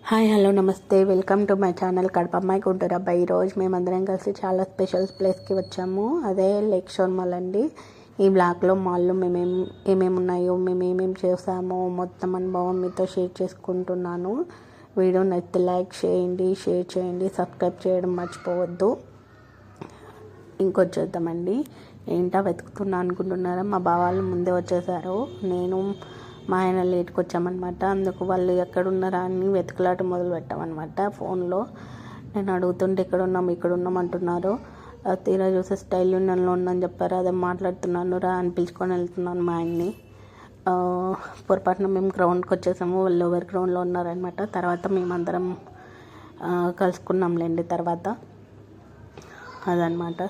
Hi hello నమస్తే welcome to my channel Kadapa అమ్మాయి గుంటూరు అబ్బాయి. ఈరోజు మేమందరం కలిసి చాలా స్పెషల్ ప్లేస్కి వచ్చాము. అదే లేక్ షోర్ మాల్ అండి. ఈ బ్లాక్లో మాల్లో ఏమేమి ఉన్నాయో మేము ఏమేమి చేసామో మొత్తం అనుభవం మీతో షేర్ చేసుకుంటున్నాను. వీడియో నచ్చితే లైక్ చేయండి, షేర్ చేయండి, సబ్స్క్రైబ్ చేయడం మర్చిపోవద్దు. ఇంకొచ్చేద్దామండి. ఏంటా వెతుకుతున్నా అనుకుంటున్నారా? మా బావాళ్ళు ముందే వచ్చేసారు. నేను మా ఆయన లేట్కి వచ్చామన్నమాట. అందుకు వాళ్ళు ఎక్కడున్నారా అని వెతుకులాట మొదలు పెట్టామన్నమాట. ఫోన్లో నేను అడుగుతుంటే ఇక్కడ ఉన్నాం అంటున్నారు. తీరా చూసే స్టైల్ యూనియన్లో ఉందని చెప్పారు. అదే మాట్లాడుతున్నాను రా అని పిలుచుకొని వెళ్తున్నాను మా ఆయన్ని. పొరపాటున మేము గ్రౌండ్కి వచ్చేసాము. వాళ్ళు లోవర్ గ్రౌండ్లో ఉన్నారనమాట. తర్వాత మేమందరం కలుసుకున్నాంలేండి. తర్వాత అదనమాట.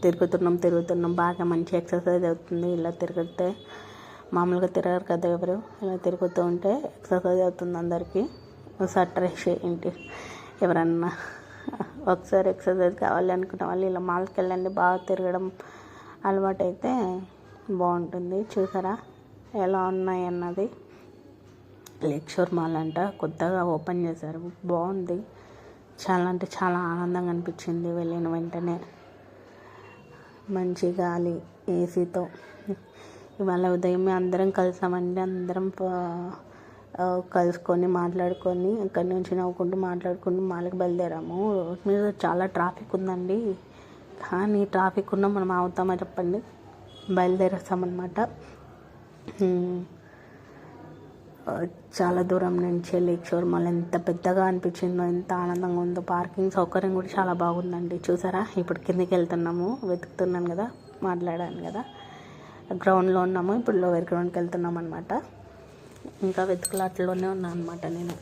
తిరుగుతున్నాం బాగా మంచి ఎక్సర్సైజ్ అవుతుంది. ఇలా తిరిగితే మామూలుగా తిరగరు కదా ఎవరు. ఇలా తిరుగుతూ ఉంటే ఎక్సర్సైజ్ అవుతుంది అందరికీ. ఒకసారి ట్రై చేయండి. ఎవరన్నా ఒకసారి ఎక్సర్సైజ్ కావాలి అనుకున్న వాళ్ళు ఇలా మాల్కి వెళ్ళండి. బాగా తిరగడం అలవాటు అయితే బాగుంటుంది. చూసారా ఎలా ఉన్నాయి అన్నది. లేక్ షోర్ మాల్ అంట కొత్తగా ఓపెన్ చేశారు. బాగుంది. చాలా అంటే చాలా ఆనందంగా అనిపించింది వెళ్ళిన వెంటనే. మంచి గాలి ఏసీతో. ఇవాళ ఉదయమే అందరం కలిసామండి. అందరం కలుసుకొని మాట్లాడుకొని అక్కడి నుంచి నవ్వుకుంటూ మాట్లాడుకుంటూ మాలకు బయలుదేరాము. రోడ్ మీద చాలా ట్రాఫిక్ ఉందండి. కానీ ట్రాఫిక్ ఉన్నా మనం అవుతామా చెప్పండి. బయలుదేరేస్తామన్నమాట. చాలా దూరం నుంచి లేక్ షోర్ మాల్ ఎంత పెద్దగా అనిపించిందో, ఎంత ఆనందంగా ఉందో. పార్కింగ్ సౌకర్యం కూడా చాలా బాగుందండి. చూసారా ఇప్పుడు కిందికి వెళ్తున్నాము. వెతుకుతున్నాను కదా, మాట్లాడాను కదా. గ్రౌండ్లో ఉన్నాము. ఇప్పుడు లోవర్ గ్రౌండ్కి వెళ్తున్నాం అనమాట. ఇంకా వెతుకులాటలోనే ఉన్నాను అనమాట నేను,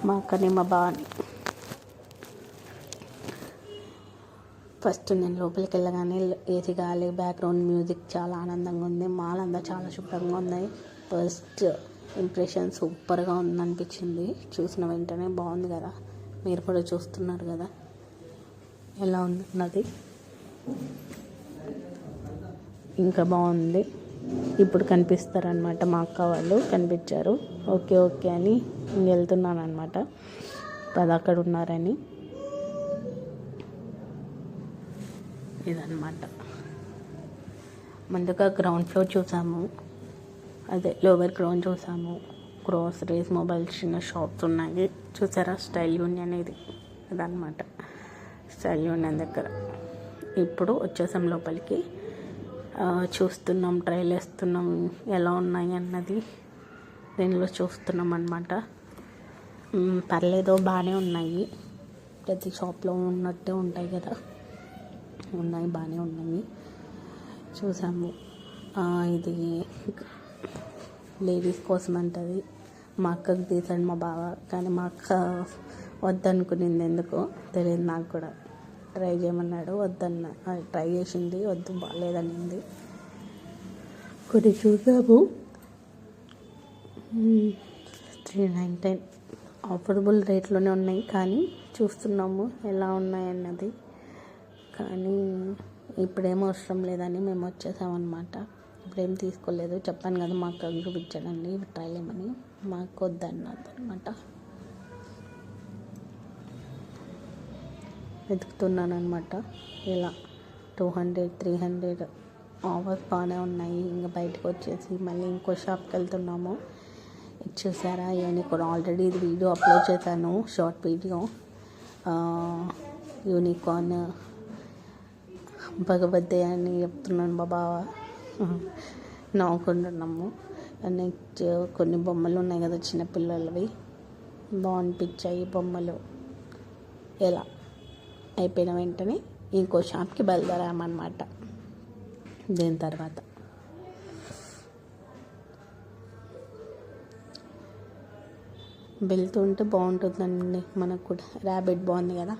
మా అక్కని మా బావని. ఫస్ట్ నేను లోపలికి వెళ్ళగానే ఏసీ గాలి, బ్యాక్గ్రౌండ్ మ్యూజిక్ చాలా ఆనందంగా ఉంది. మాల్ అంతా చాలా శుభ్రంగా ఉన్నాయి. ఫస్ట్ ఇంప్రెషన్ సూపర్గా ఉందనిపించింది. చూసిన వెంటనే బాగుంది కదా. మీరు కూడా చూస్తున్నారు కదా ఎలా ఉంది అన్నది. ఇంకా బాగుంది. ఇప్పుడు కనిపిస్తారనమాట మా అక్క వాళ్ళు. కనిపించారు. ఓకే అని వెళ్తున్నాను అనమాట. అక్కడ ఉన్నారని. ఇదన్నమాట. ముందుగా గ్రౌండ్ ఫ్లోర్ చూసాము. అదే లోవర్ గ్రౌండ్ చూసాము. గ్రోసరీస్, మొబైల్స్, చిన్న షాప్స్ ఉన్నాయి. చూసారా స్టైల్ యూనియన్ ఇది. అదనమాట స్టైల్ యూనియన్ దగ్గర. ఇప్పుడు వచ్చేసాం లోపలికి. చూస్తున్నాం, ట్రైల్ వేస్తున్నాం ఎలా ఉన్నాయి అన్నది. దీనిలో చూస్తున్నాం అన్నమాట. పర్లేదు, బాగానే ఉన్నాయి. ప్రతి షాప్లో ఉన్నట్టే ఉంటాయి కదా. ఉన్నాయి, బాగానే ఉన్నాయి. చూసాము. ఇది లేడీస్ కోసం అంటది. మా అక్కకి తీసాడు మా బావ. కానీ మా అక్క వద్దనుకునింది, ఎందుకో తెలియదు నాకు కూడా. ట్రై చేయమన్నాడు, వద్దన్న. ట్రై చేసింది, వద్దు బాగాలేదనింది. కొన్ని చూసాము. 399 ఆఫర్బుల్ రేట్లోనే ఉన్నాయి. కానీ చూస్తున్నాము ఎలా ఉన్నాయి అన్నది. కానీ ఇప్పుడేమో అవసరం లేదని మేము వచ్చేసామన్నమాట. ఇప్పుడేం తీసుకోలేదు. చెప్పాను కదా మా అక్క చూపించాడండి ట్రై చేయమని. మాకు వద్దన్నది అనమాట. వెతుకుతున్నాను అనమాట. ఇలా 200, 300 ఆఫర్స్ బాగానే ఉన్నాయి. ఇంకా బయటకు వచ్చేసి మళ్ళీ ఇంకో షాప్కి వెళ్తున్నాము. ఇది చూసారా, ఇవన్నీ కూడా ఆల్రెడీ ఇది వీడియో అప్లోడ్ చేశాను, షార్ట్ వీడియో. యూనికార్న్ భగవద్దే అని చెప్తున్నాను బాబా. నవ్వుకుంటున్నాము. నెక్స్ట్ కొన్ని బొమ్మలు ఉన్నాయి కదా చిన్నపిల్లలవి, బాగునిపించాయి బొమ్మలు. ఎలా అయిపోయిన వెంటనే ఇంకో షాప్కి బయలుదేరామన్నమాట. దీని తర్వాత వెళ్తుంటే బాగుంటుందండి మనకు కూడా. ర్యాబిట్ బాగుంది కదా,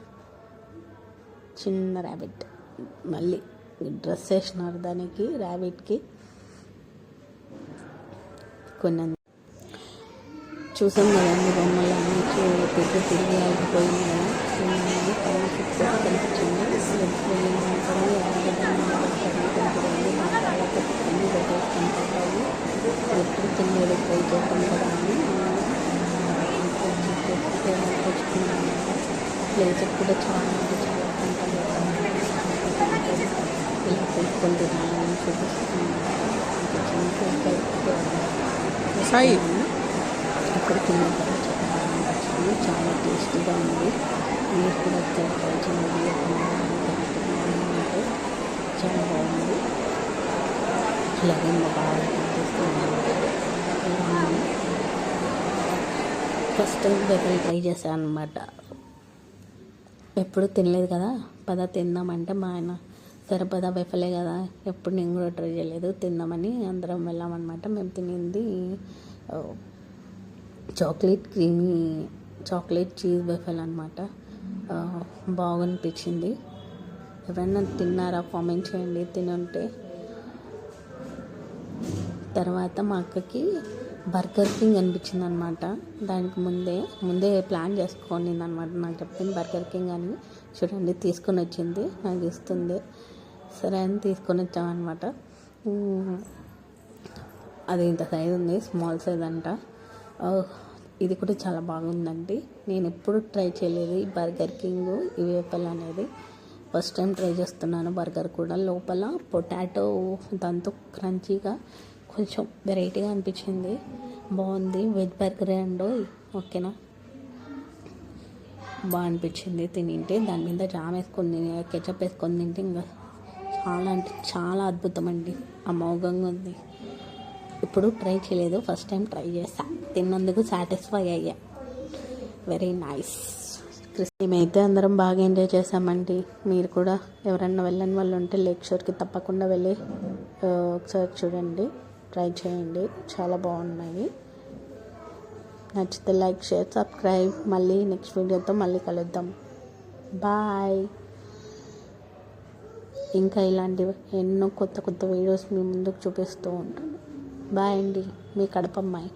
చిన్న ర్యాబిట్. మళ్ళీ డ్రెస్ వేసినారు దానికి, ర్యాబిట్కి. కొన్ని చూసాం కదండి బొమ్మలన్నీ. తిరిగి అయిపోయింది కదా. కనిపించింది. ఎప్పుడు తినేది ట్రై చేస్తాం కదా అని ప్లేస్ కూడా చాలా అంటే చాలా కంఫర్ట్గా ఇలా తీసుకొని తినాలని చూపిస్తున్నాను. సాయి ఇక్కడ తిన్న తర్వాత చాలా బాగా అనిపించింది, చాలా టేస్టీగా ఉంది. మీరు కూడా ఇక్కడ ట్రై చేయండి. అంటే చాలా బాగుంది. అలాగే మా బాగా కనిపిస్తున్నాను. ఫస్ట్ టైం బెఫల్ ట్రై చేశాను అనమాట. ఎప్పుడు తినలేదు కదా, పద తిందామంటే మా ఆయన సరే పద బెఫలే కదా, ఎప్పుడు నేను కూడా ట్రై చేయలేదు, తిందామని అందరం వెళ్ళామన్నమాట. మేము తినింది చాక్లెట్ చీజ్ బెఫల్ అనమాట. బాగా అనిపించింది. ఎవరైనా తిన్నారా కామెంట్ చేయండి తిని ఉంటే. తర్వాత మా అక్కకి బర్గర్ కింగ్ అనిపించింది అనమాట. దానికి ముందే ప్లాన్ చేసుకొని అనమాట. నాకు చెప్పింది బర్గర్ కింగ్ అని. చూడండి తీసుకొని వచ్చింది, నాకు ఇస్తుంది. సరే అని తీసుకొని వచ్చామన్నమాట. అది ఇంత సైజ్ ఉంది, స్మాల్ సైజ్ అంట. ఇది కూడా చాలా బాగుందండి. నేను ఎప్పుడు ట్రై చేయలేదు ఈ బర్గర్ కింగ్ ఈ వేఫల్ అనేది. ఫస్ట్ టైం ట్రై చేస్తున్నాను. బర్గర్ కూడా లోపల పొటాటో దాంతో క్రంచీగా కొంచెం వెరైటీగా అనిపించింది. బాగుంది. వెజ్ బర్గర్ అండి, ఓకేనా, బాగా అనిపించింది తింటే. దాని మీద జామ్ వేసుకొని కెచప్ వేసుకొని తింటే ఇంకా చాలా అంటే చాలా అద్భుతం అండి. అమోఘంగా ఉంది. ఇప్పుడు ట్రై చేయలేదు, ఫస్ట్ టైం ట్రై చేసా. తిన్నందుకు సాటిస్ఫై అయ్యా. Very nice. మేమైతే అందరం బాగా ఎంజాయ్ చేసామండి. మీరు కూడా ఎవరన్నా వెళ్ళని వాళ్ళు ఉంటే లేక్ షోర్కి తప్పకుండా వెళ్ళి ఒకసారి చూడండి, ట్రై చేయండి. చాలా బాగున్నాయి. నచ్చితే లైక్, షేర్, సబ్స్క్రైబ్. మళ్ళీ నెక్స్ట్ వీడియోతో మళ్ళీ కలుద్దాం. బాయ్. ఇంకా ఇలాంటివి ఎన్నో కొత్త వీడియోస్ మీ ముందుకు చూపిస్తూ ఉంటాను. బాయ్ అండి, మీ కడప అమ్మాయి.